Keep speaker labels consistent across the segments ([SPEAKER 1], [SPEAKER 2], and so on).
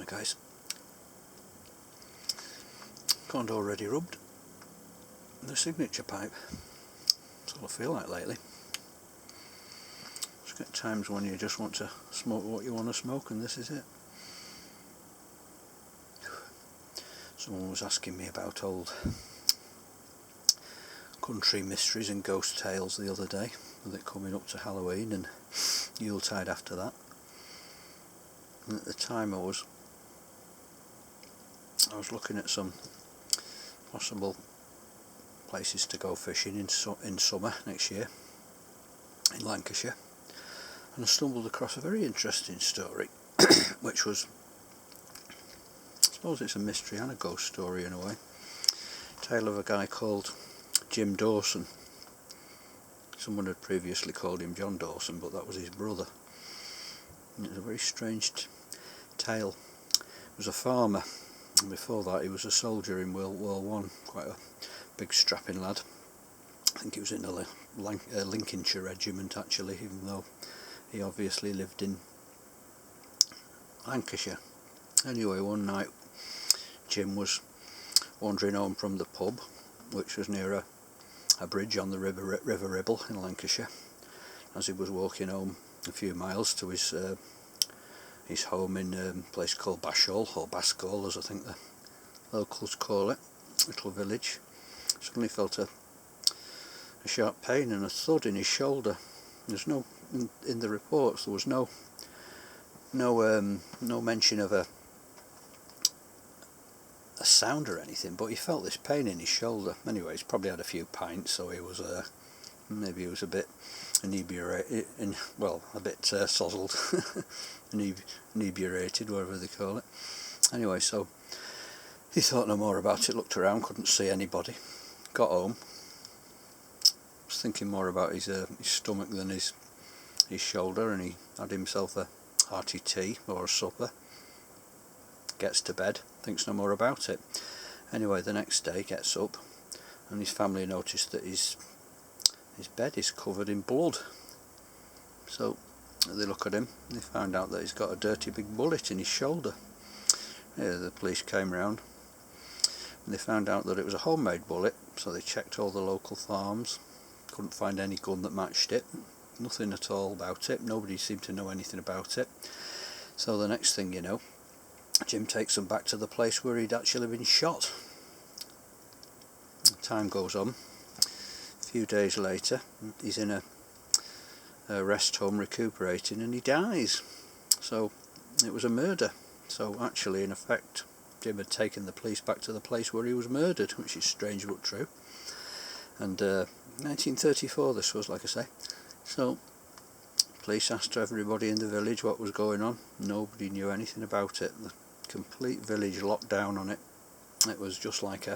[SPEAKER 1] Hi guys, Condor ready rubbed. The signature pipe. That's all I feel like lately. Just get times when you just want to smoke what you want to smoke, and this is it. Someone was asking me about old country mysteries and ghost tales the other day, with it coming up to Halloween and Yuletide after that. And at the time I was looking at some possible places to go fishing in summer next year in Lancashire, and I stumbled across a very interesting story which was, I suppose it's a mystery and a ghost story in a way. Tale of a guy called Jim Dawson. Someone had previously called him John Dawson, but that was his brother. And it was a very strange tale. He was a farmer, and before that he was a soldier in World War One, quite a big strapping lad. I think he was in a Lancashire regiment actually, even though he obviously lived in Lancashire. Anyway, one night Jim was wandering home from the pub, which was near a bridge on the River Ribble in Lancashire. As he was walking home a few miles to his home in a place called Bashall, or Bascall as I think the locals call it, little village, suddenly felt a sharp pain and a thud in his shoulder. There's no, in the reports there was no mention of a sound or anything, but he felt this pain in his shoulder. Anyway, he's probably had a few pints, so he was maybe he was a bit inebriated, a bit sozzled, inebriated, whatever they call it. Anyway, so he thought no more about it, looked around, couldn't see anybody, got home, was thinking more about his stomach than his shoulder, and he had himself a hearty tea or a supper, gets to bed, thinks no more about it. Anyway, the next day gets up and his family noticed that his bed is covered in blood. So they look at him and they found out that he's got a dirty big bullet in his shoulder. Yeah, the police came round and they found out that it was a homemade bullet, so they checked all the local farms, couldn't find any gun that matched it, nothing at all about it, nobody seemed to know anything about it. So the next thing you know, Jim takes them back to the place where he'd actually been shot. Time goes on. A few days later, he's in a rest home recuperating, and he dies. So it was a murder. So actually, in effect, Jim had taken the police back to the place where he was murdered, which is strange but true. And 1934 this was, like I say. So police asked everybody in the village what was going on. Nobody knew anything about it. The complete village locked down on it. It was just like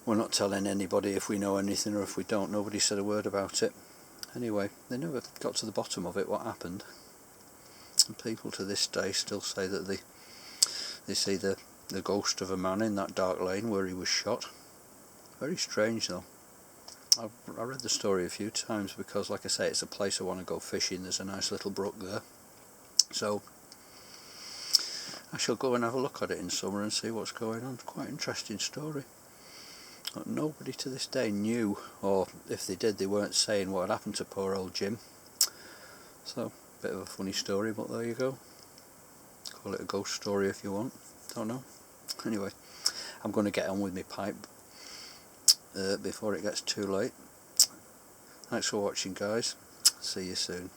[SPEAKER 1] we're not telling anybody if we know anything or if we don't. Nobody said a word about it. Anyway, they never got to the bottom of it, what happened. And people to this day still say that they see the ghost of a man in that dark lane where he was shot. Very strange though. I read the story a few times because, like I say, it's a place I want to go fishing. There's a nice little brook there, so I shall go and have a look at it in summer and see what's going on. Quite an interesting story. But nobody to this day knew, or if they did, they weren't saying what had happened to poor old Jim. So, bit of a funny story, but there you go. Call it a ghost story if you want. Don't know. Anyway, I'm going to get on with my pipe before it gets too late. Thanks for watching, guys. See you soon.